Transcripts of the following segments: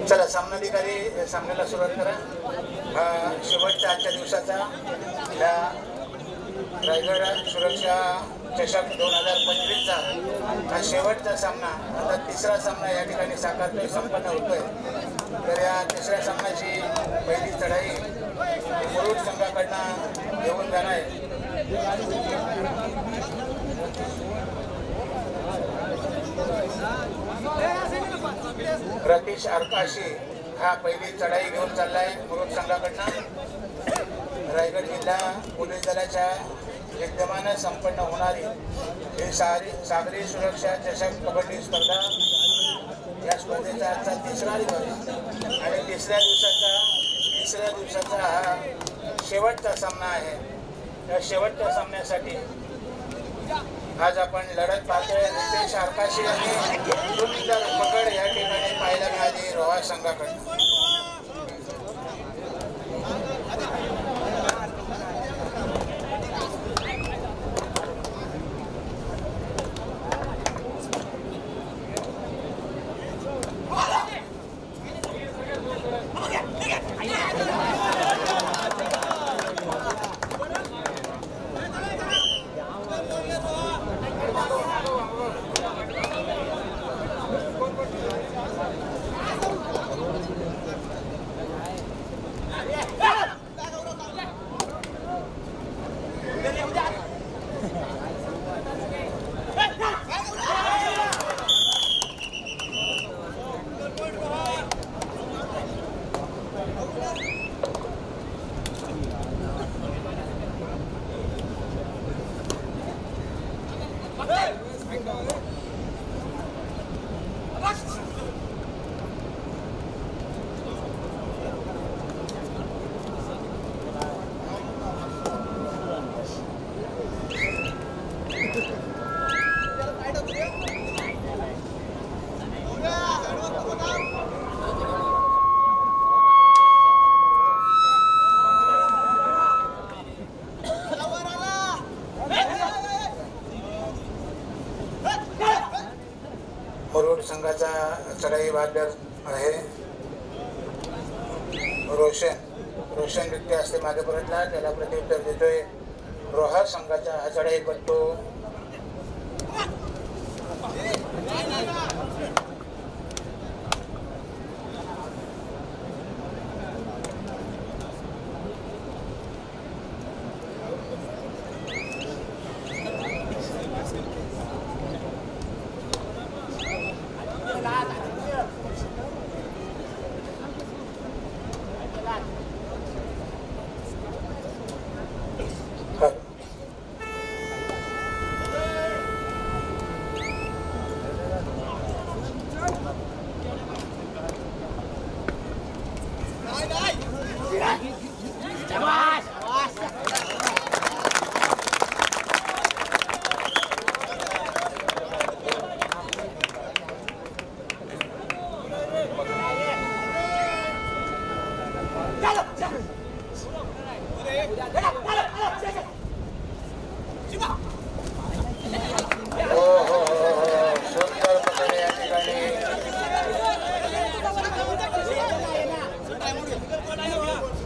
चला सामनाधिकारी सामन्याला सुरुवात करा. शेवटच्या आजच्या दिवसाचा या रायगड सुरक्षा चषक 2025चा हा शेवटचा सामना. आता तिसरा सामना या ठिकाणी साकारतोय, संपन्न होतोय. तर या तिसऱ्या सामन्याची पहिली चढाई मुरुड संघाकडनं घेऊन जाणार आहे. रतीश आरकाशी हा पहिली चढाई घेऊन चाललाय मुरुड संघाकडनं. रायगड जिल्हा पोलीस दलाच्या विद्यमानं संपन्न होणारी ही सागरी सुरक्षा चषक कबड्डी स्पर्धा या स्पर्धेचा आजचा तिसरा दिवस आणि तिसऱ्या दिवसाचा हा शेवटचा सामना आहे. या शेवटच्या सामन्यासाठी आज आपण लढत पाहतोय. रितेश आरकाशी आणि सुंदर पकड या ठिकाणी पाहायला मिळाली रोहा संघाकडून. मुरुड संघाचा चढाई वादळ आहे. रोशन नृत्य असते मागे परतला, त्याला प्रत्युत्तर देतोय रोहा संघाचा हा चढाई पट्टू.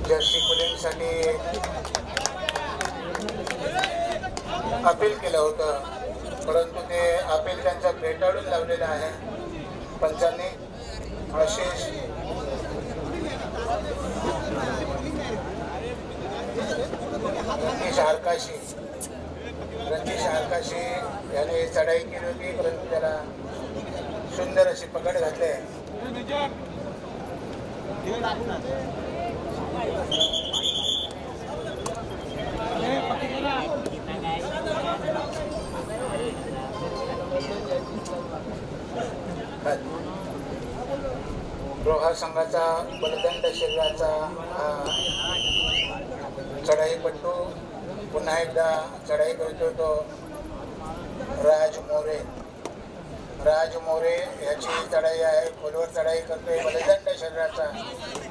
जर्सी मुलींसाठी अपील केलं होतं, परंतु ते अपील त्यांचं फेटाळून लावलेलं आहे पंचांनी. आशिष रतीश आरकाशी याने चढाई केली होती, परंतु त्याला सुंदर अशी पकड घातली. रोहा संघाचा बलदंड शरीराचा चढाईपट्टू पुन्हा एकदा चढाई करतो तो राज मोरे याची चढाई आहे. खोलवर चढाई करतोय. बलदंड शरीराचा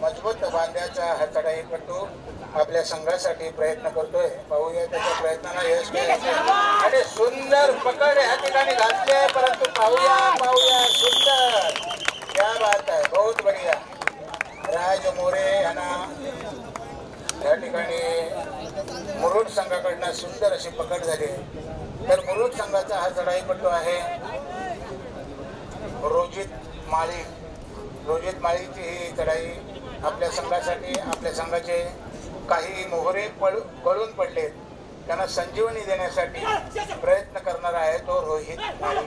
मजबूत बांध्याचा हा चढाईपट्टू आपल्या संघासाठी प्रयत्न करतोय. पाहूया त्याच्या प्रयत्नाला यश मिळाले आणि सुंदर पकड या ठिकाणी घातले. परंतु पाहूया सुंदर, क्या बात आहे, बहुत बढिया. राज मोरे यांना या ठिकाणी मुरुड संघाकडनं सुंदर अशी पकड झाली. तर मुरुड संघाचा हा चढाईपट्टू आहे रोजित माळीची ही चढाई आपल्या संघासाठी, आपल्या संघाचे काही मोहरे गळून पडलेत त्यांना संजीवनी देण्यासाठी प्रयत्न करणार आहे तो रोहित माळी.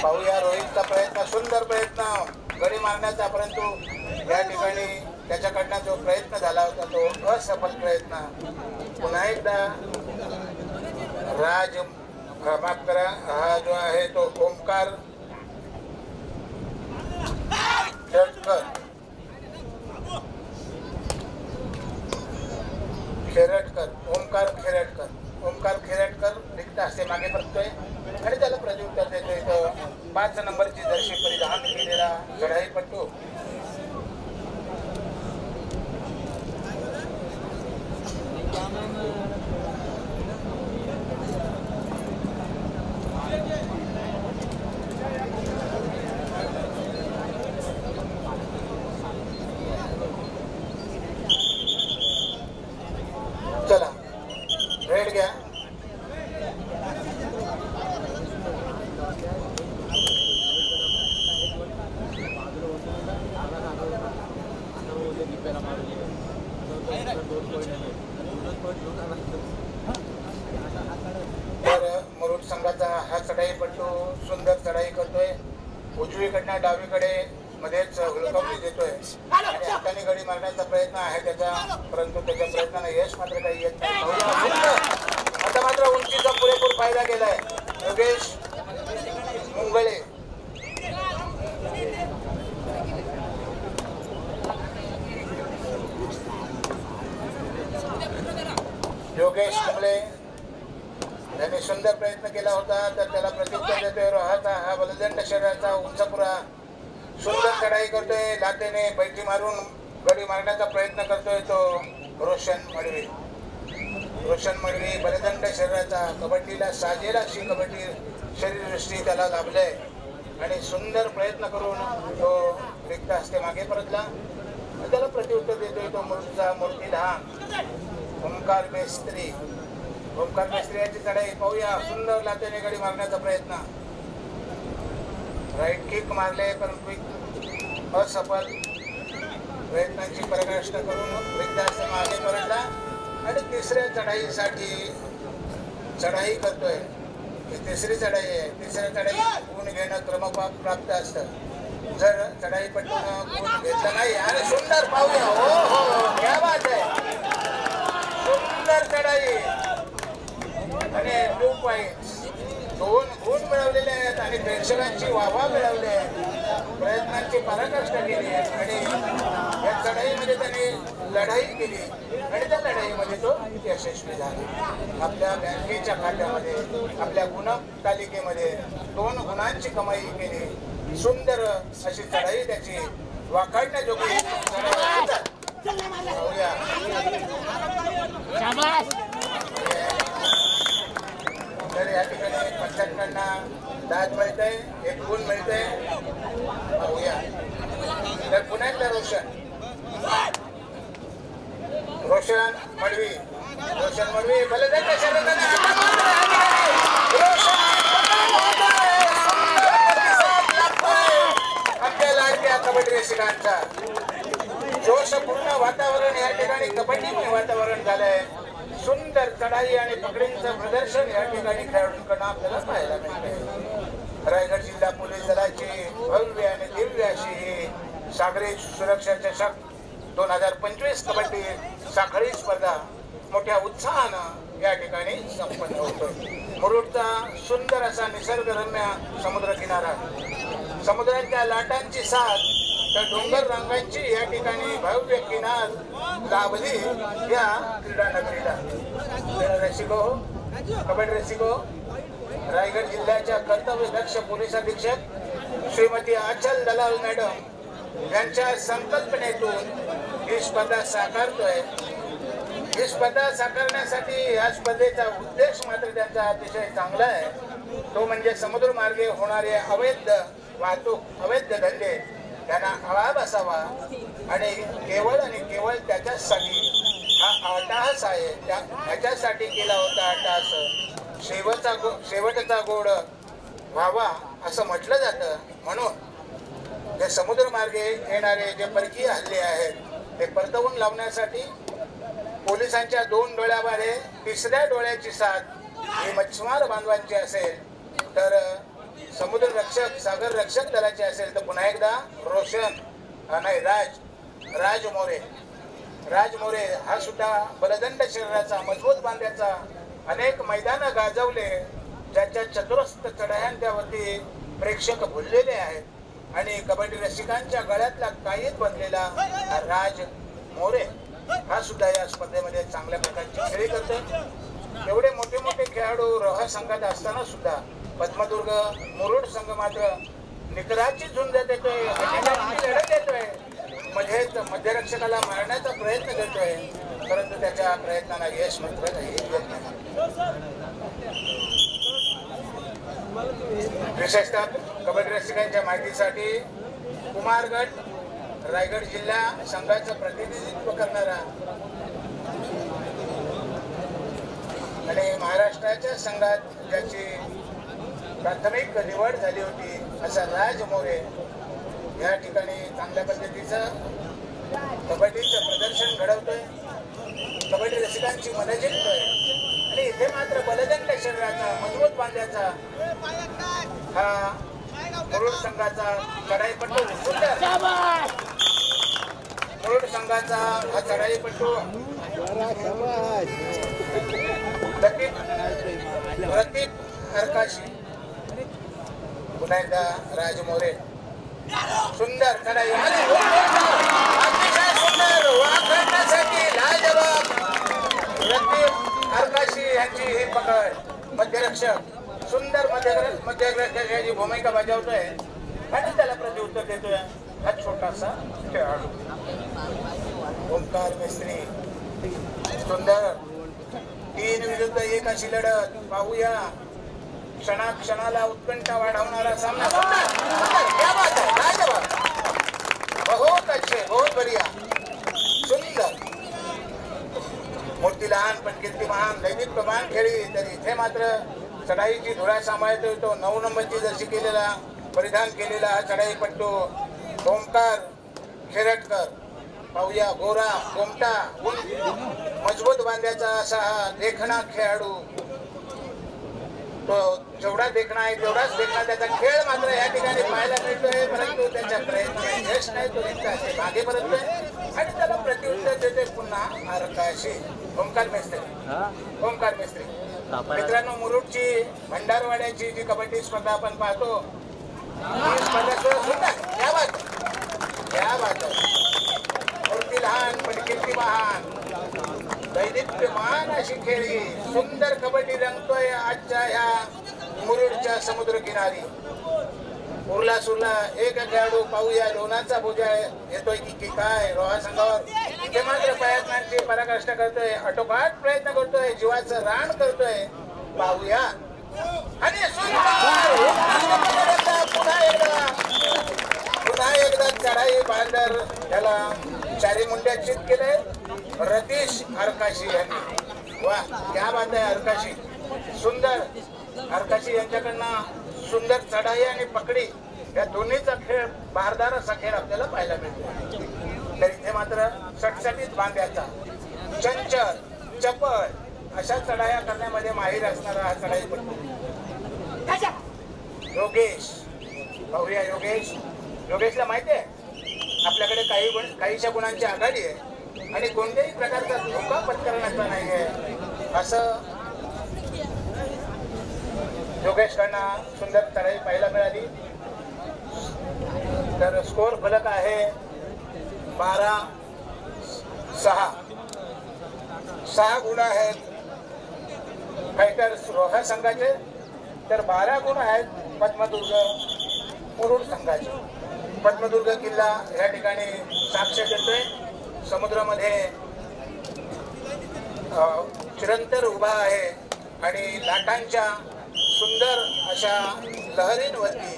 पाहूया रोहितचा प्रयत्न, सुंदर प्रयत्न गडी मारण्याचा, परंतु या ठिकाणी त्याच्याकडनं जो प्रयत्न झाला होता तो असफल प्रयत्न. पुन्हा एकदा माफ करा, हा जो आहे तो ओंकार खेरटकर रिक्त हस्ते मागे पडतोय आणि त्याला प्रत्युत्तर देतोय तो 5 नंबरची जर्सी परिधान केलेला चढाईपट्टू. चला रेड घ्या. तर मुरुड संघाचा हा चढाईपट्टू सुंदर चढाई करतोय. उजवीकडनं डावीकडे मध्येच हुलकावणी देतोय आणि हाताने गडी मारण्याचा प्रयत्न आहे त्याचा, परंतु त्याच्या प्रयत्नाने यश मात्र काही येत नाही. आता मात्र उंचीचा पुरेपूर फायदा केलाय योगेश मुंगळे. यांनी सुंदर प्रयत्न केला होता तर त्याला प्रत्युत्तर देतोय रोहाचा हा बलदंड शरीराचा उंचपुरा. सुंदर चढाई करतोय, लाटेने बैठी मारून गडी मारण्याचा प्रयत्न करतोय तो रोशन मडवी बलदंड शरीराचा. कबड्डीला साजेल अशी कबड्डी शरीरदृष्टी त्याला लाभलंय आणि सुंदर प्रयत्न करून तो रिक्त हस्ते मागे परतला. त्याला प्रत्युत्तर देतोय तो मूर्तीधाम ओंकार मेस्त्री याची चढाई. पाहूया सुंदर लाटेने गडी मारण्याचा प्रयत्न. राईट किक मारले परंतु असफल. प्रयत्नांची पराकाष्ठा करून रिक्त हस्ते मागे परतला आणि तिसऱ्या चढाईसाठी चढाई करतोय. ही तिसरी चढाई आहे. तिसऱ्या चढाई गुण घेणं क्रमप्राप्त असतं. जर चढाईपट्टून गुण घेतला नाही आणि सुंदर पाहूया, हो क्या बात आहे, सुंदर चढाई आणि 2 पॉइंट्स 2 गुण मिळवलेले आहेत आणि प्रेक्षकांची वाहवा मिळवली आहे. प्रयत्नांची पराकाष्ठा केली आणि या चढाईमध्ये त्यांनी लढाई केली आणि त्या लढाईमध्ये तो यशस्वी झाला. आपल्या बँकेच्या खात्यामध्ये आपल्या गुण तालिकेमध्ये 2 गुणांची कमाई केली. सुंदर अशी चढाई त्याची वाखाणण्याजोगी. तर या ठिकाणी पंचांना दाद मिळतंय, 1 गुण मिळतंय. पाहूया तर पुन्हा एकदा रोशन मडवी बलदंड आपल्या लाडक्या कबड्डी रसिकांचा जोशपूर्ण वातावरण या ठिकाणी कबड्डीमय वातावरण झालंय. सुंदर चढाई आणि पकडींचं प्रदर्शन या ठिकाणी खेळाडूंकडून आपल्याला पाहायला मिळते. रायगड जिल्हा पोलीस दलाची भव्य आणि दिव्य अशी ही सागरी सुरक्षा चषक 2025 कबड्डी साखळी स्पर्धा मोठ्या उत्साहानं या ठिकाणी संपन्न होतोय। मुरुडचा सुंदर असा निसर्गरम्य समुद्र किनारा, समुद्राच्या लाटांची साथ तर डोंगर रांगांची या ठिकाणी भव्य किनार लाभली या क्रीडा नगरीला। रसिको, कबड्डी रसिको, रायगड जिल्ह्याच्या कर्तव्यदक्ष पोलीस अधीक्षक श्रीमती आचल दलाल मॅडम यांच्या संकल्पनेतून ही स्पर्धा साकारतोय। ही स्पर्धा साकारण्यासाठी या स्पर्धेचा उद्देश मात्र त्यांचा अतिशय चांगला आहे, तो म्हणजे समुद्र मार्गे होणारे अवैध वाहतूक, अवैध धंदे त्यांना आळा बसावा आणि केवळ त्याच्यासाठी हा अट्टाहास आहे। त्याच्यासाठी केला होता अट्टाहास शेवटचा गोड व्हावा असं म्हटलं जातं। म्हणून जे समुद्र मार्गे येणारे जे परकीय हल्ले आहेत ते परतवून लावण्यासाठी पोलिसांच्या 2 डोळ्यामध्ये तिसऱ्या डोळ्याची साथ ही मच्छीमार बांधवांची असेल तर समुद्र रक्षक, सागर रक्षक दलाची असेल तर पुन्हा एकदा रोशन नाही राज मोरे हा सुद्धा बलदंड शरीराचा, मजबूत बांध्याचा अनेक मैदानं गाजवले, ज्याच्या चतुरस्र चढायांच्यावरती प्रेक्षक भुललेले आहेत आणि कबड्डी रसिकांच्या गळ्यातला कायद बनलेला राज मोरे हा सुद्धा या स्पर्धेमध्ये चांगल्या प्रकारची खेळी करतो। एवढे मोठे मोठे खेळाडू रोहा संघात असताना सुद्धा पद्मदुर्ग मुरुड संघ मात्र निकराची झुंज देतोय, लढत देतोय, मध्येच मध्यरक्षकाला मारण्याचा प्रयत्न करतोय, परंतु त्याच्या प्रयत्नाला यश मात्र नाही येत नाही। विशेषतः कबड्डी रसिकांच्या माहितीसाठी कुमारगड रायगड जिल्हा संघाचं प्रतिनिधित्व करणारा आणि महाराष्ट्राच्या संघात ज्याची प्राथमिक निवड झाली होती असा राज मोरे या ठिकाणी चांगल्या पद्धतीचं कबड्डीचं प्रदर्शन घडवतोय, कबड्डी रसिकांची मनं जिंकतोय आणि इथे मात्र बलदंड शरीराचा, मजबूत बांध्याचा हा मुरुड संघाचा चढाईपट्टू सुंदर, मुरुड संघाचा हा चढाईपट्टू प्रतीक हरकाशी, पुन्हा एकदा राज मोरे सुंदर चढाई, अतिशय सुंदर वाखडण्यासाठी लाजवाब प्रतीक हरकाशी यांची ही पकड, मध्यरक्षक सुंदर मध्यरक्षकाची भूमिका बजावतोय आणि त्याला प्रत्युत्तर देतोय हा छोटासा खेळाडू ओंकार मिस्त्री। सुंदर 3 विरुद्ध 1 अशी लढत पाहूया, क्षणाला उत्कंठा वाढवणारा सामना, बहुत अच्छे, बहुत बढ़िया, सुंदर, मूर्ती लहान पण कीर्ती महान, दैदिप्यमान खेळी, तरी इथे मात्र चढाईची धुरा सांभाळतोय तो 9 नंबरची जर्सी केलेला परिधान केलेला हा चढाईपट्टू ओंकार खेरटकर। पाहूया गोरा गोमटा मजबूत बांध्याचा असा हा देखणा खेळाडू, तो जेवढा देखणा आहे तेवढाच देखणा त्याचा खेळ मात्र या ठिकाणी पाहायला मिळतोय, परंतु त्याच्या प्रयत्न यश नाही, तो रिक्त असे मागे परततोय आणि त्याला प्रत्युत्तर देते पुन्हा आरकाशी ओंकार मिस्त्री। मित्रांनो, मुरुडची भंडारवाड्याची जी कबड्डी स्पर्धा आपण पाहतो, ही स्पर्धा क्या बात मूर्ती लहान पण कीर्ती महान, दैदिप्यमान अशी खेळी, सुंदर कबड्डी रंगतोय आजच्या ह्या मुरुडच्या समुद्र किनारी। उरला सुरला एक खेळाडू पाहूया, लोणाचा बोजा येतोय की काय रोहा संघावर, इथे मात्र प्रयत्नांची पराकाष्ठा करतोय, आटोकाट प्रयत्न करतोय, जीवाचं रान करतोय, पाहूया आणि पुन्हा एकदा चढाई बांधर त्याला चारी मुंड्या चित केलंय रतीश हरकाशी यांनी। वा क्या बात आहे, हरकाशी सुंदर, हरकाशी यांच्याकडनं सुंदर चढाई आणि पकडी या दोन्हीचा खेळ, बहारदार असा खेळ आपल्याला पाहायला मिळतो। तर इथे मात्र सटसटीत बांध्याचा, चंचल चपळ अशा चढाया करण्यामध्ये माहीर असणारा हा चढाईपट्टू योगेश। पाहूया योगेशला माहिती आहे आपल्याकडे काहीशा गुणांची आघाडी आहे आणि कोणत्याही प्रकारचा धोका पत्करण्याचा नाही आहे असं योगेशकडना सुंदर चढाई पाहायला मिळाली. तर स्कोर फलक आहे 12-6. 6 गुण आहेत फायटर्स रोहा संघाचे, तर 12 गुण आहेत पद्मदुर्ग मुरुड संघाचे. पद्मदुर्ग किल्ला या ठिकाणी साक्ष देतोय. समुद्रामध्ये चिरंतर उभा आहे आणि लाटांच्या सुंदर अशा लहरींवरती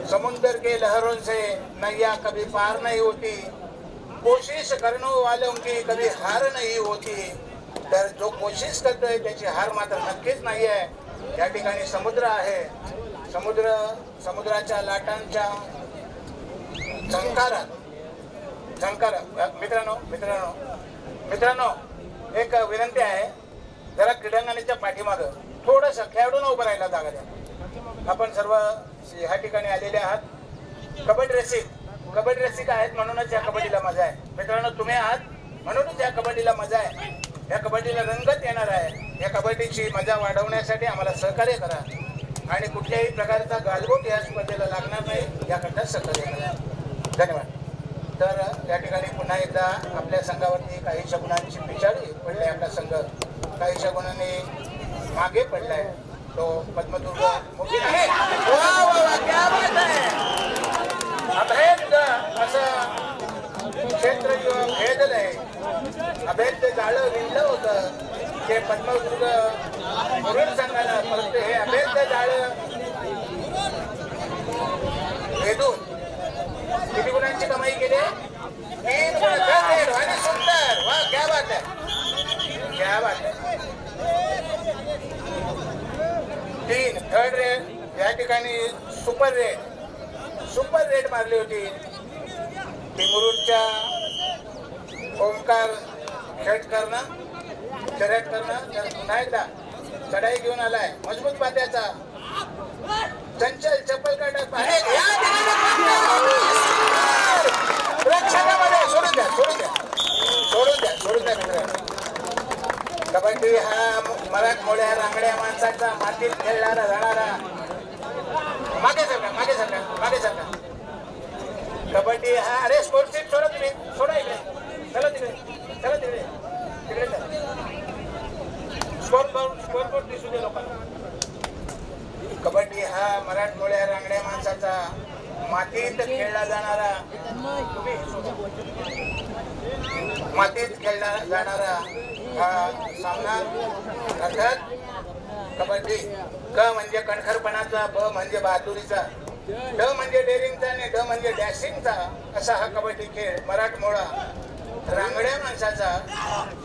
समुद्र के लहरों से नैया कभी पार नहीं होती, कोशिश करने वालों की कभी हार नहीं होती. तर जो कोशिश करतोय त्याची हार मात्र नक्कीच नाही आहे. या ठिकाणी समुद्र आहे. समुद्राच्या लाटांच्या झंकारात मित्रांनो एक विनंती आहे, जरा क्रीडांगणाच्या पाठीमागं थोडंसं खेळाडूंना उभं राहायला जागा द्या. आपण सर्व ह्या ठिकाणी आलेले आहात. कबड्डी रसिक आहेत म्हणूनच या कबड्डीला मजा आहे. मित्रांनो तुम्ही आहात म्हणूनच या कबड्डीला मजा आहे. या कबड्डीला रंगत येणार आहे. या कबड्डीची मजा वाढवण्यासाठी आम्हाला सहकार्य करा आणि कुठल्याही प्रकारचा गालबोट या स्पर्धेला लागणार नाही याकरता सहकार्य करा. धन्यवाद. तर या ठिकाणी पुन्हा एकदा आपल्या संघावरती काहीशा गुणांची पिछाडी पडली. आपला संघ काहीशा गुणांनी मागे पडलाय. तो पद्मदुर्ग मुकीम आहे. क्या बात आहे. अभेद असं क्षेत्र भेदलंय. अभेद जाळं विणलं होतं ते पद्मदुर्ग मुरुड संघानं, परंतु हे अभेद जाळं भेदून किती गुणांची कमाई केली. 3 गुण. आणि सुंदर. वा क्या बात आहे. क्या बात आहे. 3 थर्ड रेड या ठिकाणी सुपर रेड मारली होती. ती मुरुडच्या ओमकार खेडकरनं तर पुन्हा एकदा चढाई घेऊन आलाय. मजबूत पात्याचा चंचल चप्पल काढत सोडून द्या मित्रांनो. कबड्डी हा मराठमोळ्या रांगड्या माणसाचा मातीत खेळणारा जाणारा. मागे सरका. कबड्डी हा अरे स्पोर्ट्स सीट सोडा इकडे. चला तिकडे स्कोर दिसू दे लोकांना. कबड्डी हा मराठमोळ्या रांगड्या माणसाचा मातीत खेळला जाणारा हा सामना. अर्थात कबड्डी क म्हणजे कणखरपणाचा, ब म्हणजे बहादुरीचा, ड म्हणजे डेअरिंगचा आणि ड म्हणजे डॅशिंगचा असा हा कबड्डी खेळ मराठमोळा रांगड्या माणसाचा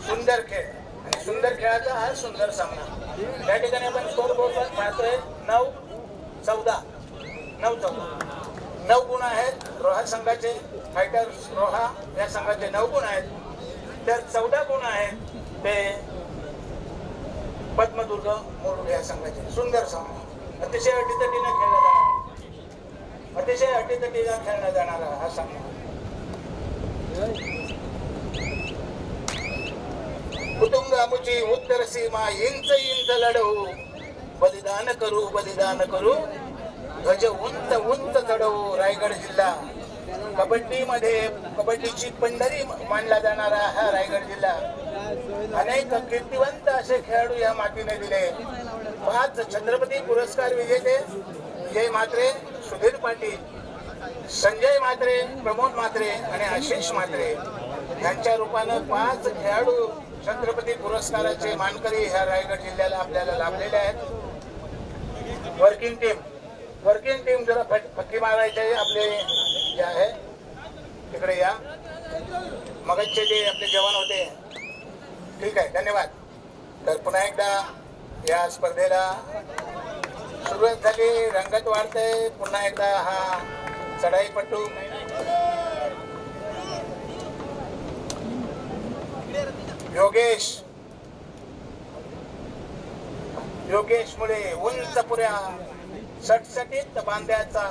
सुंदर खेळ आणि सुंदर खेळाचा हा सुंदर सामना. या ठिकाणी आपण स्कोर बोर्ड पाहतोय 9-14. 9 गुण आहेत रोहा संघाचे. फायटर्स रोहा या संघाचे 9 गुण आहेत. तर 14 गुण आहेत ते पद्मदुर्ग मुरुड या संघाचे. सुंदर सामना. अतिशय अटीतटीनं खेळला जाणारा हा सामना. कुटुंब आमुची उत्तर सीमा इंच लढवू, बलिदान करू ध्वज उंच चढवू. रायगड जिल्हा कबड्डीची पंढरी मानला जाणारा हा रायगड जिल्हा. अनेक कीर्तिवंत असे खेळाडू या मातीने दिले. 5 छत्रपती पुरस्कार विजेते विजय म्हात्रे, सुधीर पाटील, संजय म्हात्रे, प्रमोद म्हात्रे आणि आशिष म्हात्रे यांच्या रूपानं 5 खेळाडू छत्रपती पुरस्काराचे मानकरी ह्या रायगड जिल्ह्याला आपल्याला लाभलेले आहेत. वर्किंग टीम जरा फटकी मारायचे आपले जे आहे तिकडे या. मगचे जे आपले जवान होते. ठीक आहे, धन्यवाद. तर पुन्हा एकदा या स्पर्धेला सुरुवात झाली. रंगत वाढते. पुन्हा एकदा हा चढाईपटू योगेश मुळे उंच पुऱ्या सटसटीत बांध्याचा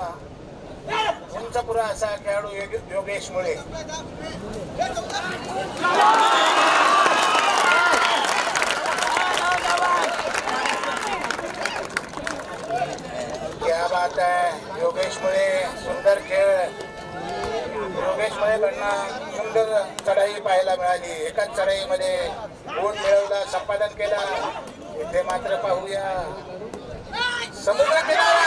उंचपुरा असा खेळाडू योगेश मुळे. क्या बात आहे, योगेश मुळे सुंदर खेळ. योगेश मुळेकडनं सुंदर चढाई पाहायला मिळाली. एकाच चढाईमध्ये गुण मिळवला, संपादन केला. इथे मात्र पाहूया समुद्र किनारा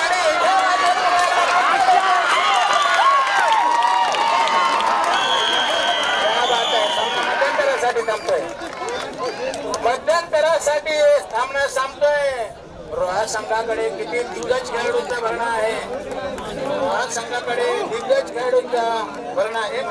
मध्यंतरासाठी थांबतोय. मध्यंतरासाठी थांबणं सांगतोय. रोहा संघाकडे किती दिग्गज खेळाडूंचा भरणा आहे. रोहा संघाकडे दिग्गज खेळाडूंचा भरणा आहे.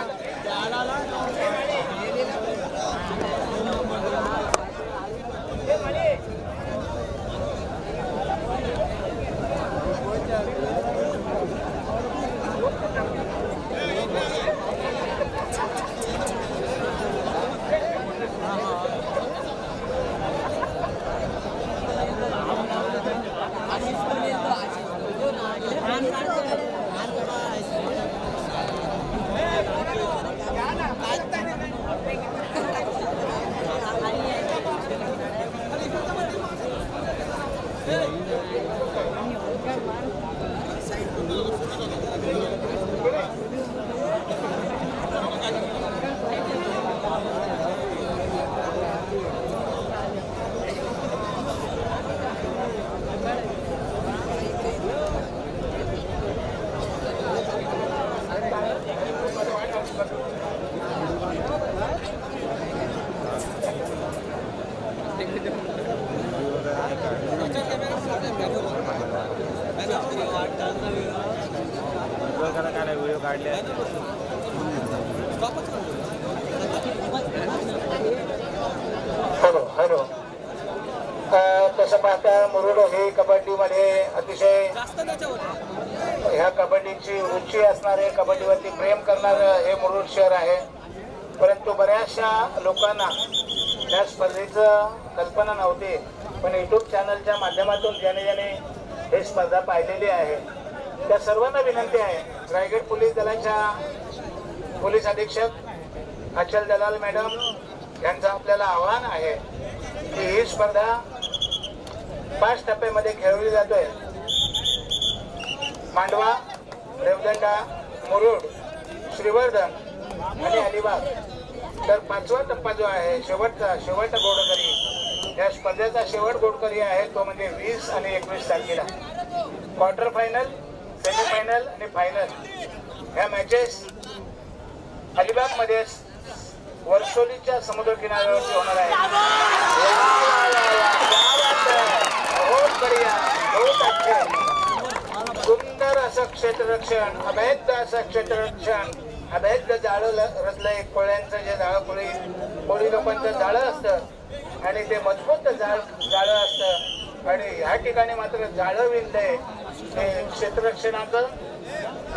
तसं पाहता मुरुड हे कबड्डीमध्ये अतिशय ह्या कबड्डीची रुची असणारे, कबड्डीवरती प्रेम करणारं हे मुरुड शहर आहे. परंतु बऱ्याचशा लोकांना त्या स्पर्धेचं कल्पना नव्हती. पण युट्यूब चॅनलच्या माध्यमातून ज्याने ज्याने हे स्पर्धा पाहिलेली आहे त्या सर्वांना विनंती आहे, रायगड पोलीस दलाच्या पोलीस अधीक्षक अचल दलाल मॅडम यांचं आपल्याला आव्हान आहे की ही स्पर्धा 5 टप्प्यामध्ये खेळवली जातोय. मांडवा, रेवदंडा, मुरुड, श्रीवर्धन आणि अलिबाग. तर 5वा टप्पा जो आहे शेवट गोडकरी, या स्पर्धेचा शेवट गोडकरी आहे तो म्हणजे 20 आणि 21 तारखेला. क्वार्टर फायनल, सेमीफायनल आणि फायनल ह्या मॅचेस अलिबाग मध्ये वर्सोलीच्या समुद्र किनाऱ्यावरती होणार आहे. सुंदर असं क्षेत्ररक्षण, अभेद्य असं क्षेत्ररक्षण, अभेद्य जाळं रचलंय. कोळ्यांचं जे जाळं, कोळी लोकांचं जाळं असतं आणि ते मजबूत जाळं असतं आणि ह्या ठिकाणी मात्र जाळं विणलंय. ते क्षेत्ररक्षणाचं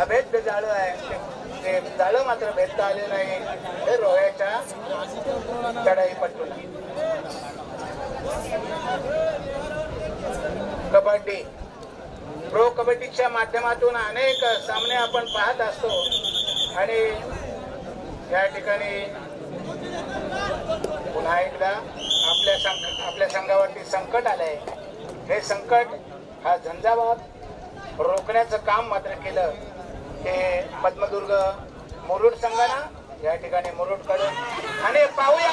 अभेद्य जाळं आहे. ते जाळं मात्र भेदता आले नाही. हे रोह्याच्या चढाईपट्टूला. कबड्डी, प्रो कबड्डीच्या माध्यमातून अनेक सामने आपण पाहत असतो आणि या ठिकाणी पुन्हा एकदा आपल्या संघावरती संकट आलंय. हे संकट, हा झंझावात रोखण्याचं काम मात्र केलं ते पद्मदुर्ग मुरुड संघानं या ठिकाणी मुरुड कडून. आणि पाहूया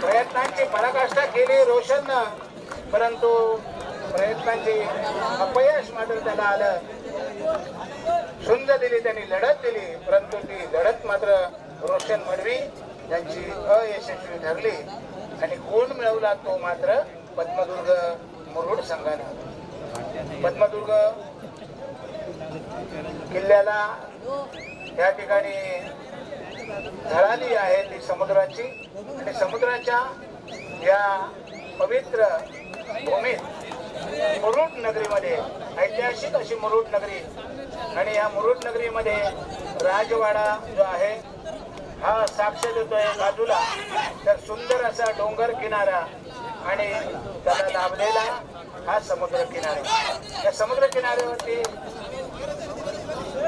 प्रयत्नांची पराकाष्ठा केली रोशननं, परंतु प्रयत्नांची अपयश मात्र त्याला आलं. झुंज दिली त्यांनी, लढत दिली, परंतु ती लढत मात्र रोशन मडवी यांची अयशस्वी ठरली आणि गुण मिळवला तो मात्र पद्मदुर्ग मुरुड संघाने. पद्मदुर्ग किल्ल्याला या ठिकाणी झळाली आहे ती समुद्राची आणि समुद्राच्या या पवित्र भूमीत मुरुड नगरीमध्ये, ऐतिहासिक अशी मुरुड नगरी, आणि या मुरुड नगरीमध्ये राजवाडा जो आहे हा साक्ष देतोय बाजूला. तर सुंदर असा डोंगर किनारा आणि त्याला लाभलेला हा समुद्र किनारा. या समुद्र किनाऱ्यावरती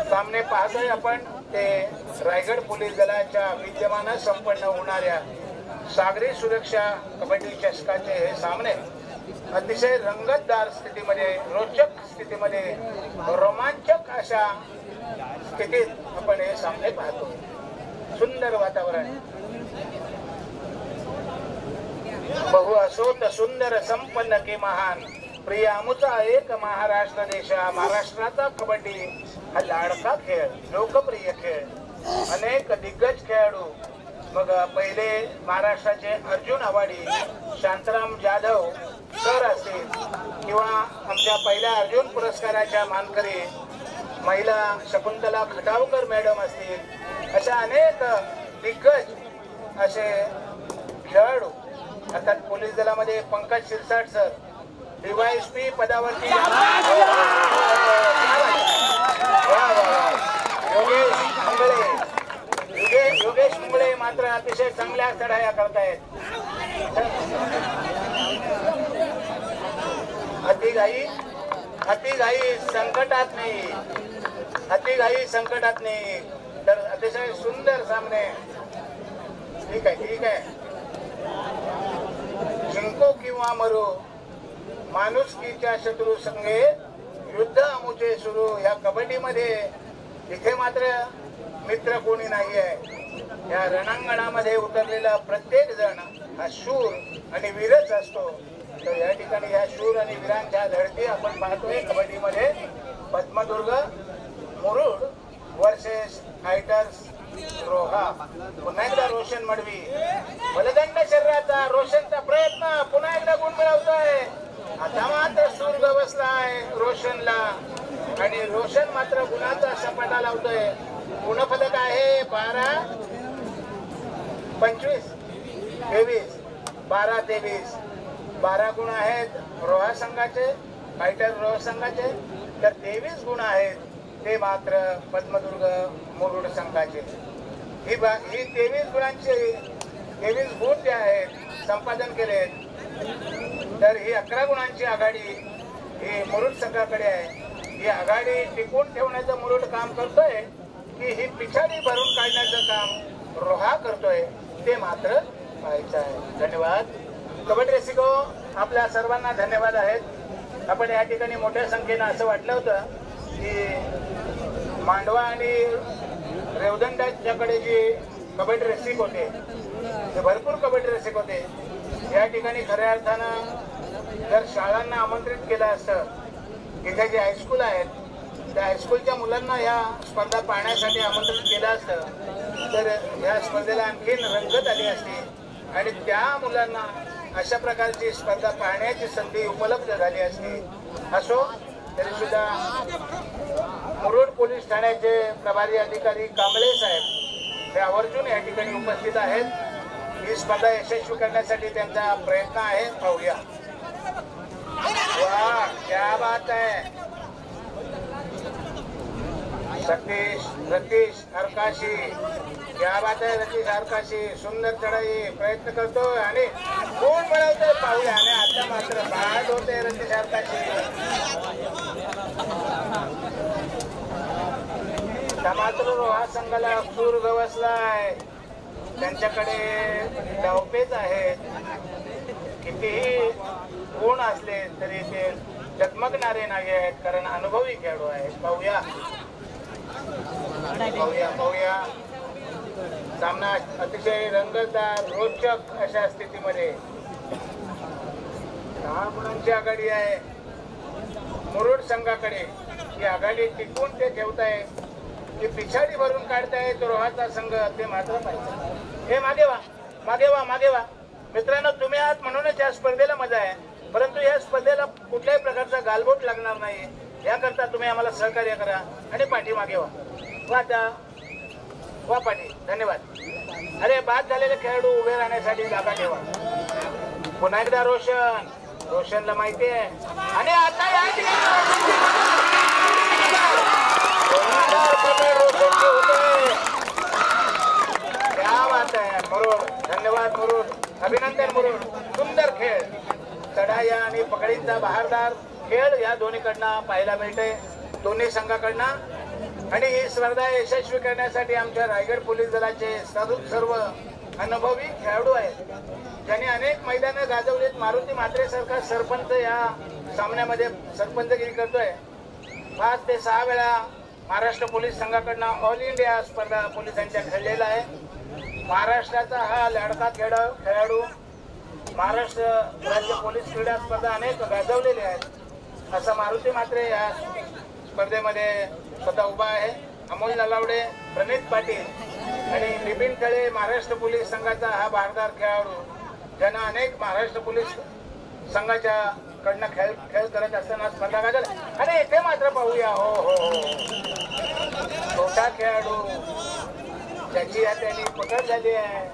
सामने पाहतोय आपण ते रायगड पोलीस दलाच्या विद्यमानं संपन्न होणाऱ्या सागरी सुरक्षा कबड्डी चषकाचे हे सामने अतिशय रंगतदार स्थितीमध्ये, रोचक स्थितीमध्ये, रोमांचक अशा स्थितीत आपण हे सामने पाहतो. सुंदर वातावरण. बहु असोत सुंदर संपन्न की महान, प्रिय आमुचा एक महाराष्ट्र देश. महाराष्ट्राचा कबड्डी हा लाडका खेळ, लोकप्रिय खेळ. अनेक दिग्गज खेळाडू, मग पहिले महाराष्ट्राचे अर्जुन आवाडी, शांताराम जाधव सर असतील किंवा आमच्या पहिल्या अर्जुन पुरस्काराच्या मानकरी महिला शकुंतला खटावकर मॅडम असतील, अशा अनेक दिग्गज असे खेळाडू. अर्थात पोलीस दलामध्ये पंकज शिरसाट सर DYSP पदावरती, योगेश मुंगळे मात्र अतिशय चांगल्या चढाया करतायत. अतिघाई संकटात नाही, अतिघाई संकटात नाही. तर अतिशय सुंदर सामने. ठीक आहे, ठीक आहे. जिंको किंवा मरो, माणुसकीच्या शत्रू संगे युद्ध अमुचे सुरू. या कबड्डीमध्ये इथे मात्र मित्र कोणी नाही आहे. या रणांगणामध्ये उतरलेला प्रत्येक जण हा शूर आणि वीरच असतो. तर या ठिकाणी या शूर आणि वीरांच्या धडकी आपण पाहतोय कबड्डीमध्ये. Padmadurg Murud versus fighters Roha. पुन्हा एकदा रोशन मडवी, बलदंड शरीराचा रोशनचा प्रयत्न पुन्हा एकदा गुण मिळवतोय. आता मात्र सूर गवसलाय रोशनला आणि रोशन मात्र गुणाचा सपाटा लावतोय. गुणफलक आहे 12-25, 23, 12-23. 12 गुण आहेत रोहा संघाचे, फायटर रोहा संघाचे. तर 23 गुण आहेत ते मात्र पद्मदुर्ग मुरुड संघाचे. ही 23 गुणांचे 23 गुण जे आहेत संपादन केलेत. तर ही 11 गुणांची आघाडी ही मुरुड संघाकडे आहे. ही आघाडी टिकवून ठेवण्याचं मुरुड काम करतोय की ही पिछाडी भरून काढण्याचं काम रोहा करतोय ते मात्र पाहायचं आहे. धन्यवाद. कबड्डी रसिको, आपल्या सर्वांना धन्यवाद आहेत. आपण या ठिकाणी मोठ्या संख्येनं असं वाटलं होतं की मांडवा आणि रेवदंडाच्याकडे जे कबड्डी रसिक होते ते भरपूर कबड्डी रसिक होते. या ठिकाणी खऱ्या अर्थानं जर शाळांना आमंत्रित केलं असतं, इथे जे हायस्कूल आहेत त्या हायस्कूलच्या मुलांना या स्पर्धा पाहण्यासाठी आमंत्रित केलं असतं तर या स्पर्धेला आणखीन रंगत आली असती आणि त्या मुलांना अशा प्रकारची स्पर्धा पाहण्याची संधी उपलब्ध झाली असती. असो तरी सुद्धा मुरुड पोलीस ठाण्याचे प्रभारी अधिकारी कांबळे साहेब हे आवर्जून या ठिकाणी उपस्थित आहेत. ही स्पर्धा यशस्वी करण्यासाठी त्यांचा प्रयत्न आहे. पाहूया. वाह, क्या बात है. रतीश अरकाशी, क्या बात आहे. रतीश अरकाशी सुंदर चढाई प्रयत्न करतोय आणि गुण मिळवतोय. पाहूया. आणि आता मात्र बाद होते रतीश अरकाशी. मात्र रोहा संघाला सूर गवसलाय. त्यांच्याकडे डावपेच आहेत. कितीही गुण असले तरी ते जगमगणारे नाही आहेत कारण अनुभवी खेळाडू आहेत. पाहूया. सामना अतिशय रंगतदार रोचक अशा स्थितीमध्ये 10 गुणांची आघाडी आहे मुरुड संघाकडे. ही आघाडी टिकवून ते ठेवताय की पिछाडी भरून काढताय तो रोहाचा संघ ते मात्र पाहिजे. हे मागे वा मित्रांनो, तुम्ही आहात म्हणूनच या स्पर्धेला मजा आहे. परंतु या स्पर्धेला कुठल्याही प्रकारचा गालबोट लागणार नाही याकरता तुम्ही आम्हाला सहकार्य करा आणि पाठीमागे वा पाठी. धन्यवाद. अरे बाद झालेले खेळाडू उभे राहण्यासाठी जागा ठेवा. पुन्हा एकदा रोशनला माहिती आहे आणि आता या क्या बात आहे. मुरुड, धन्यवाद मुरुड. अभिनंदन मुरुड. सुंदर खेळ, चढाई आणि पकडीचा बहारदार खेळ या दोन्हीकडनं पाहायला मिळते, दोन्ही संघाकडनं. आणि ही स्पर्धा यशस्वी करण्यासाठी आमच्या रायगड पोलीस दलाचे सर्व अनुभवी खेळाडू आहेत, ज्यांनी अनेक मैदानं गाजवलीत. मारुती म्हात्रे सारखा सरपंच या सामन्यामध्ये सरपंचगिरी करतोय. 5 ते 6 वेळा महाराष्ट्र पोलीस संघाकडनं ऑल इंडिया स्पर्धा पोलिसांच्या खेळलेला आहे. महाराष्ट्राचा हा लाडका खेळाडू महाराष्ट्र राज्य पोलीस क्रीडा स्पर्धा अनेक गाजवलेले आहेत. असा मारुती म्हात्रे या स्पर्धेमध्ये स्वतः उभा आहे. अमोल नलावडे, प्रणित पाटील आणि बिपिन तळे महाराष्ट्र पोलीस संघाचा हा बहारदार खेळाडू, ज्यांना अनेक महाराष्ट्र पोलीस संघाच्या कडनं खेळ करत असताना स्पर्धा गाजल. आणि इथे मात्र पाहूया, हो हो छोटा खेळाडू ज्याची हाताने पकड झाली आहे,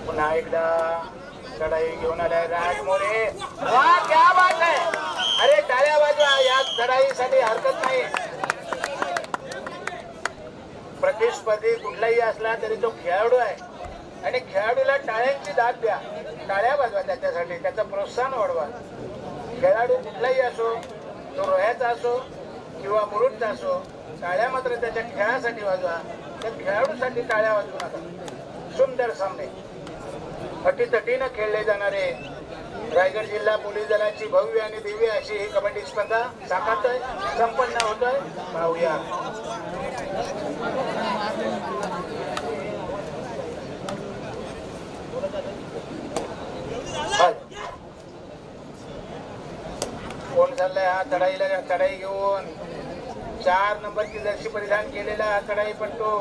पुन्हा एकदा चढाई घेऊन आलाय राज मोरे. वा क्या बात आहे. अरे टाळ्या वाजवा, या चढाईसाठी हरकत नाही. प्रतिस्पर्धी कुठलाही असला तरी तो खेळाडू आहे आणि खेळाडूला टाळ्यांची दाद द्या, टाळ्या वाजवा त्याच्यासाठी, त्याचं प्रोत्साहन वाढवा. खेळाडू कुठलाही असो, तो रोह्याचा असो किंवा मुरुडचा असो, टाळ्या मात्र त्याच्या खेळासाठी वाजवा, त्या खेळाडूसाठी टाळ्या वाजवू नका. सुंदर सामने अटीतटीनं खेळले जाणारे रायगड जिल्हा पोलीस दलाची भव्य आणि दिव्य अशी ही कबड्डी स्पर्धा साकारतोय, संपन्न होतोय. पाहूया कोण चाललाय हा चढाईला. चढाई घेऊन 4 नंबरची जर्सी परिधान केलेला हा चढाई पट्टू,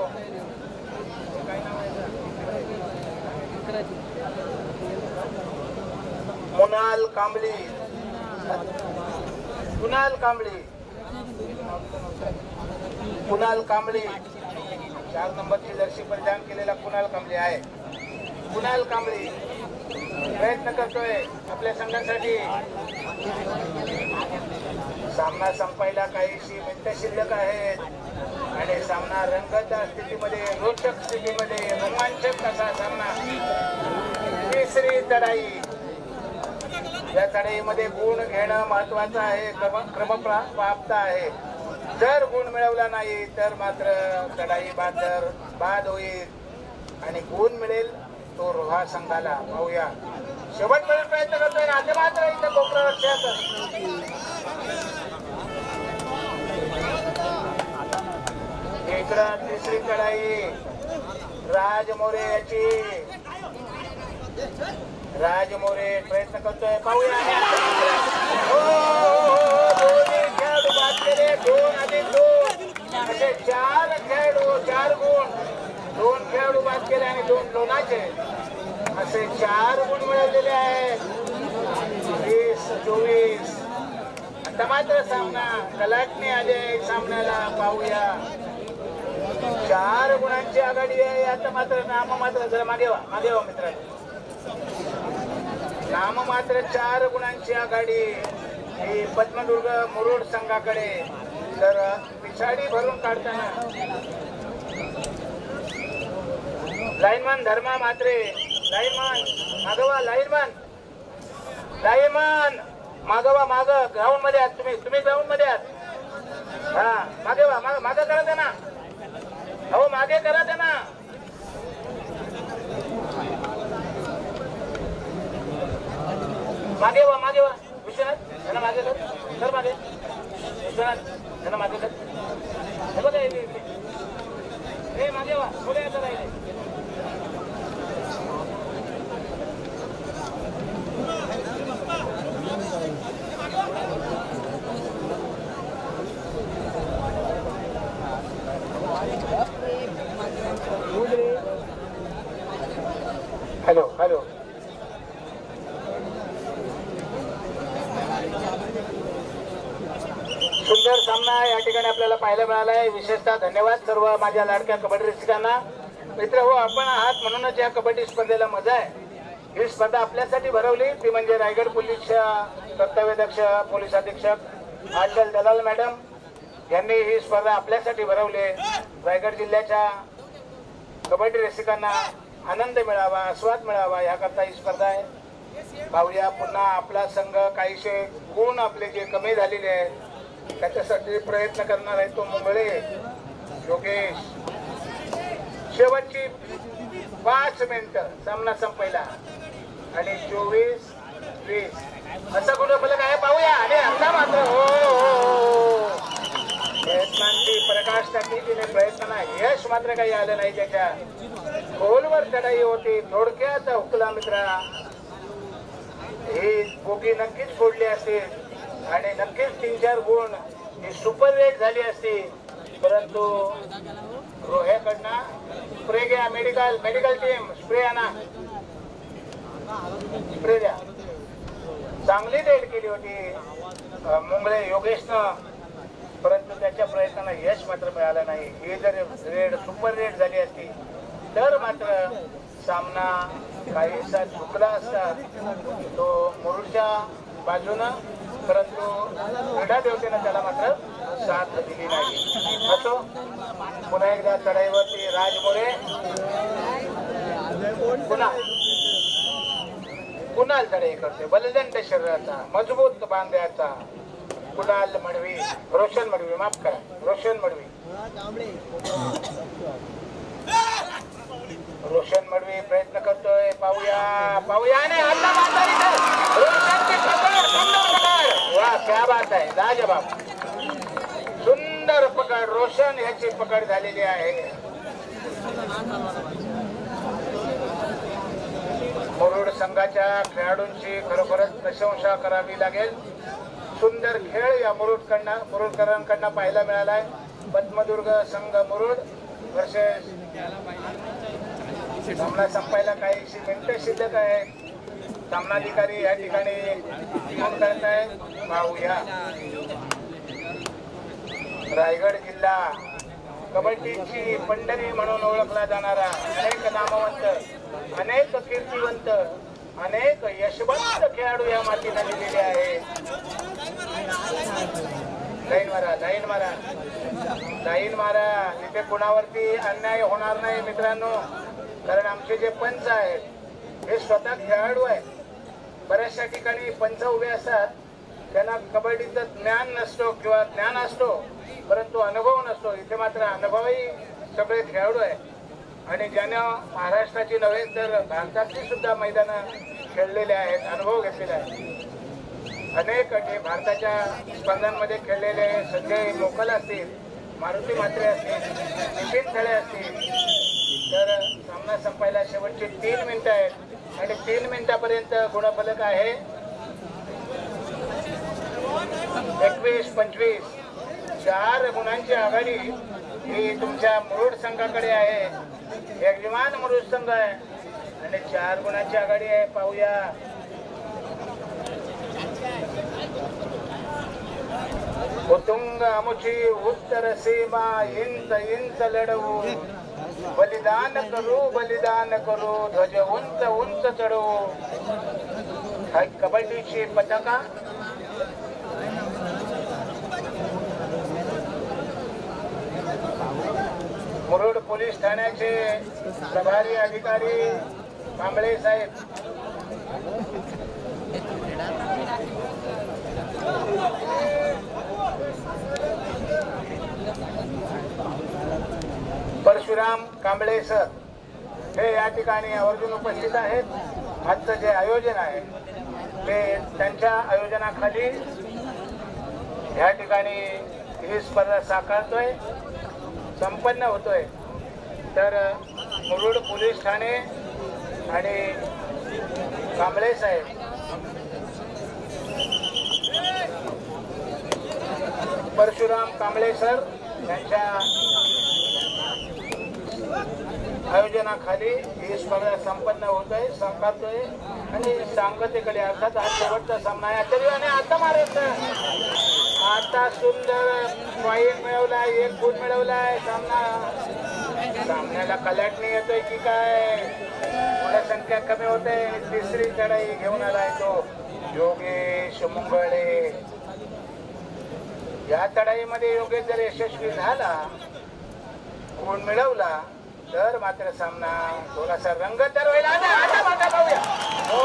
कुणाल कांबळी. कुणाल कांबळी, कुणाल कांबळी 4 नंबरची जर्सी परिधान केलेला कुणाल कांबळी आहे. कुणाल कांबळी प्रयत्न करतोय आपल्या संघासाठी. सामना संपायला काहीशी मिनिटं शिल्लक आहेत आणि सामना रंगत स्थितीमध्ये, रोचक स्थितीमध्ये, रोमांचक असा सामना. तिसरी चढाई. या चढाईमध्ये गुण घेणं महत्वाचं आहे, क्रमप्राप्त आहे. जर गुण मिळवला नाही तर मात्र चढाई बाद होईल आणि गुण मिळेल तो रोहा संघाला. पाहूया शेवटपर्यंत प्रयत्न करतोय ना ते मात्र इथं कोकणा लक्षात. इकडं तिसरी चढाई राज मोरे याची. राज मोरे प्रयत्न करतोय, पाहूया. दोन्ही खेळाडू बाद केले, 2 आणि 2 असे 4 खेळाडू, 4 गुण. 2 खेळाडू बाद केले आणि 2 लोणाचे असे 4 गुण मिळवलेले आहेत. 20-24 आता मात्र सामना कलाटणी आले सामन्याला. पाहूया 4 गुणांची आघाडी आहे. आता मात्र नाममात्र, जरा मागे व्हा मित्रांनो, नाममात्र 4 गुणांची आघाडी ही पद्मदुर्ग मुरुड संघाकडे. तर पिछाडी भरून काढताना लाईनमन धर्मा म्हात्रे, लाईनमन मागवा, लाईनमन मागवा, माग ग्राउंड मध्ये आहात तुम्ही ग्राउंड मध्ये आहात. हा मागे वा, मागे करा त्यांना, हो मागे करा त्यांना. मागे वा विश्वनाथ, त्यांना मागे कर मागे. विश्वनाथ त्यांना मागे कर. हे बघा हे मागे वा, पुढे येतं राहिले. हॅलो सुंदर सामना या ठिकाणी आपल्याला पाहायला मिळाला आहे. विशेषतः धन्यवाद सर्व माझ्या लाडक्या कबड्डी रसिकांना. मित्र हो, आपण आहात म्हणूनच या कबड्डी स्पर्धेला मजा आहे. ही स्पर्धा आपल्यासाठी भरवली ती म्हणजे रायगड पोलीसच्या कर्तव्यदक्ष पोलीस अधीक्षक आचल दलाल मॅडम यांनी ही स्पर्धा आपल्यासाठी भरवली. रायगड जिल्ह्याच्या कबड्डी रसिकांना आनंद मिळावा, आस्वाद मिळावा याकरता ही स्पर्धा आहे. पाहूया पुन्हा आपला संघ काहीशे गुण आपले जे कमी झालेले आहेत त्याच्यासाठी प्रयत्न करणार आहे तो मुंगळे योगेश. शेवटची 5 मिनिटं सामना संपायला आणि 24-20 असं कुठं फलक आहे पाहूया. आणि आता मात्र हो प्रयत्नांची प्रकाश टाकी तिने प्रयत्नांना यश मात्र काही आलं नाही. त्याच्या खोलवर चढाई होती, थोडक्यात हुकला मित्रा. ही गोगी नक्कीच फोडली असती आणि नक्कीच 3-4 गुण ही सुपर रेट झाली असती. परंतु रोह्याकडनं स्प्रे घ्या, मेडिकल टीम स्प्रे आणा, स्प्रे द्या. चांगली रेड केली होती मुंगळे योगेशनं, परंतु त्याच्या प्रयत्नांना यश मात्र मिळालं नाही. ही जर रेड सुपर रेड झाली असती तर मात्र सामना काहीसा झुकला असता तो मुरुडच्या बाजूनं, परंतु क्रीडा देवतेनं त्याला मात्र साथ दिली नाही. असो पुन्हा एकदा चढाईवरती राजमोरे कुणाल चढाई करते, बलदंड शरीराचा, मजबूत बांध्याचा कुणाल मडवी, रोशन मडवी, माफ करा रोशन मडवी. रोशन मडवी प्रयत्न करतोय, पाहूया आणि वा क्या बात आहे, लाजवाब सुंदर पकड. रोशन याची पकड झालेली आहे. मुरुड संघाच्या खेळाडूंची खरोखरच प्रशंसा करावी लागेल. सुंदर खेळ या मुरुडकरांकडनं पाहायला मिळालाय. पद्मदुर्ग संघ मुरुड वर्सेस सामना संपायला काहीशी मिनिटं शिल्लक आहे. सामनाधिकारी या ठिकाणी नोंद करत आहेत. पाहूया रायगड जिल्हा कबड्डीची पंढरी म्हणून ओळखला जाणारा, अनेक नामवंत, अनेक कीर्तिवंत, अनेक यशवंत खेळाडू या मातीला दिलेले आहे. लाईन मारा. इथे कुणावरती अन्याय होणार नाही मित्रांनो, कारण आमचे जे पंच आहेत हे स्वतः खेळाडू आहेत. बऱ्याचशा ठिकाणी पंच उभे असतात, त्यांना कबड्डीचं ज्ञान नसतो किंवा ज्ञान असतो परंतु अनुभव नसतो. इथे मात्र अनुभवही सगळे खेळाडू आहेत आणि ज्यानं महाराष्ट्राची नव्हे तर भारतातली सुद्धा मैदानं खेळलेले आहेत, अनुभव घेतलेले आहेत. अनेक भारताच्या स्पर्धांमध्ये खेळलेले संजय मोकल असतील, मारुती म्हात्रे असतील, नितीन थळे असतील. तर सामना संपायला शेवटची 3 मिनिटं आहेत आणि 3 मिनिटापर्यंत गुणफलक आहे 21-25. 4 गुणांची आघाडी ही तुमच्या मुरुड संघाकडे आहे. यजमान मुरुड संघ आहे आणि 4 गुणांची आघाडी आहे. पाहूया उत्तुंग अमुची उत्तर सीमा इंच लढवू, बलिदान करू ध्वज उंच चढवू. कबड्डीची पताका मुरुड पोलीस ठाण्याचे प्रभारी अधिकारी कांबळे साहेब, परशुराम कांबळे सर हे या ठिकाणी आवर्जून उपस्थित आहेत. आजचं जे आयोजन आहे ते त्यांच्या आयोजनाखाली या ठिकाणी ही स्पर्धा साकारतोय, संपन्न होतोय. तर मुरुड पोलीस ठाणे आणि कांबळे साहेब परशुराम कांबळे सर यांच्या आयोजनाखाली ही स्पर्धा संपन्न होतोय, साकारतोय आणि सांगतेकडे अर्थात हा शेवटचा सामना आहे. तरी आणि आता महाराष्ट्र आता सुंदर पॉईंट मिळवलाय, 1 गुण मिळवलाय. सामन्याला कलाटणी येतोय की काय, संख्या कमी होते. 3री चढाई घेऊन आलाय तो योगेश मुंगळे. या चढाईमध्ये योगेश जर यशस्वी झाला, गुण मिळवला तर मात्र सामना थोडासा रंगतदार होईल. आता मात्र पाहूया. हो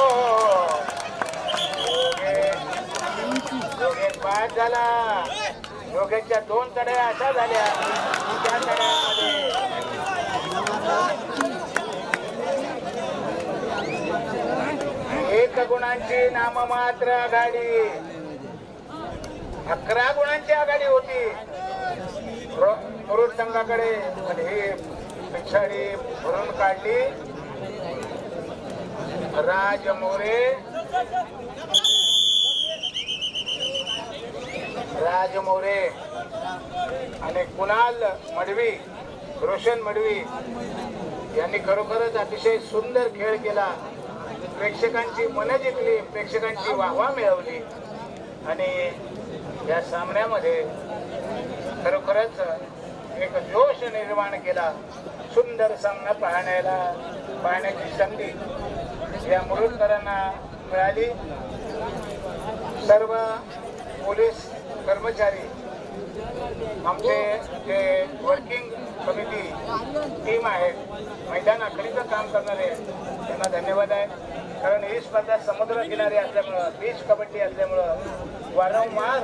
योगेश बाद झाला. योगेशच्या 2 चढ्या अशा झाल्या. त्या चढ्यांमध्ये एक गुणांची नाममात्र आघाडी, 11 गुणांची आघाडी होती मुरुड संघाकडे. पण ही पिछाडी भरून काढली. राज मोरे आणि कुणाल मडवी, रोशन मडवी यांनी खरोखरच अतिशय सुंदर खेळ केला. प्रेक्षकांची मन जिंकली, प्रेक्षकांची वाहवा मिळवली आणि या सामन्यामध्ये खरोखरच एक जोश निर्माण केला. सुंदर सामना पाहण्याची संधी या मुरुडकरांना मिळाली. सर्व पोलीस कर्मचारी, आमचे जे वर्किंग कमिटी टीम आहे, मैदान आखणीचं काम करणारे, त्यांना धन्यवाद आहे. कारण ही स्पर्धा समुद्र किनारी असल्यामुळं, बीच कबड्डी असल्यामुळं वारंवार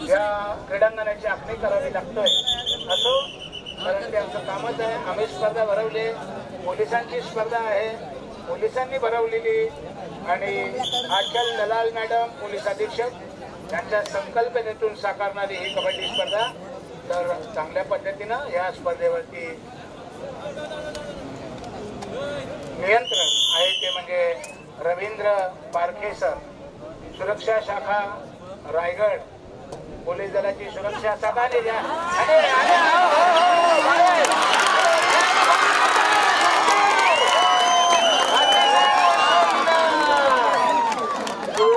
या क्रीडांगणाची आखणी करावी लागतोय. असो, कारण ते आमचं कामच आहे. आम्ही स्पर्धा भरवली, पोलिसांची स्पर्धा आहे, पोलिसांनी भरवलेली आणि आजकाल दलाल मॅडम, पोलीस अधीक्षक यांच्या संकल्पनेतून साकारणारी ही कबड्डी स्पर्धा. तर चांगल्या पद्धतीनं या स्पर्धेवरती नियंत्रण आहे ते म्हणजे रवींद्र पारखे सर, सुरक्षा शाखा रायगड, पोलीस दलाची सुरक्षा शाखा.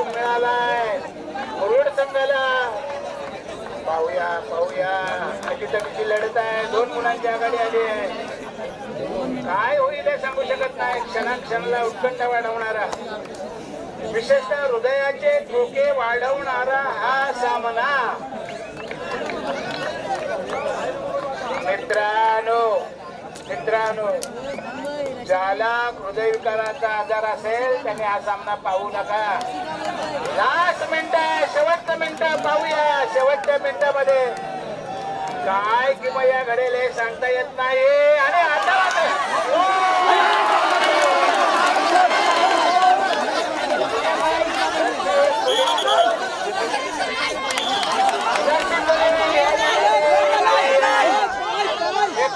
मिळालाय मुरुड संघाला. पाहूया किती लढत आहे. 2 गुणांची आघाडी आली आहे. काय होईल हे सांगू शकत नाही. क्षणाला उत्कंठा वाढवणारा, विशेषतः हृदयाचे ठोके वाढवणारा हा सामना. मित्रांनो, ज्याला हृदयविकाराचा आजार असेल त्यांनी हा सामना पाहू नका. लास्ट मिनिट आहे, शेवटचं मिनिट. पाहूया शेवटच्या मिनिटामध्ये काय किमया घडेल हे सांगता येत नाही. आणि आता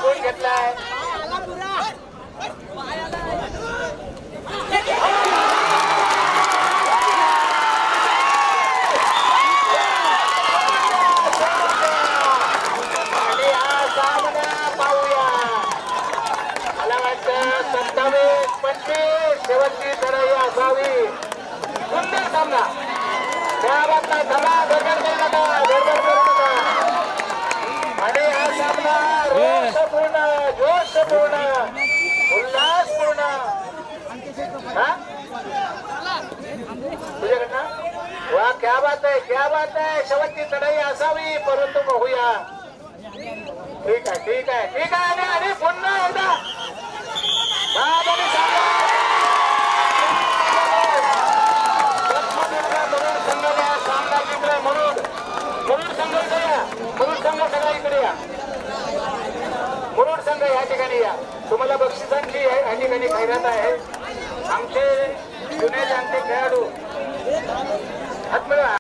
कोण घेतलाय? शेवटची लढाई असावी. सुंदर सामना. त्या बाबतीत गडबड करू नका. आणि हा सामना रोषपूर्ण, जोशपूर्ण, उल्हासपूर्ण. तुझ्याकडनं वा, क्या बात आहे. शेवटची लढाई असावी. परंतु पाहूया. ठीक आहे. आणि पुन्हा एकदा मुरुड संघ या ठिकाणी या. तुम्हाला बक्षिसांची या ठिकाणी खैरात आहे. आमचे जुने जाणते खेळाडू हात मिळवा.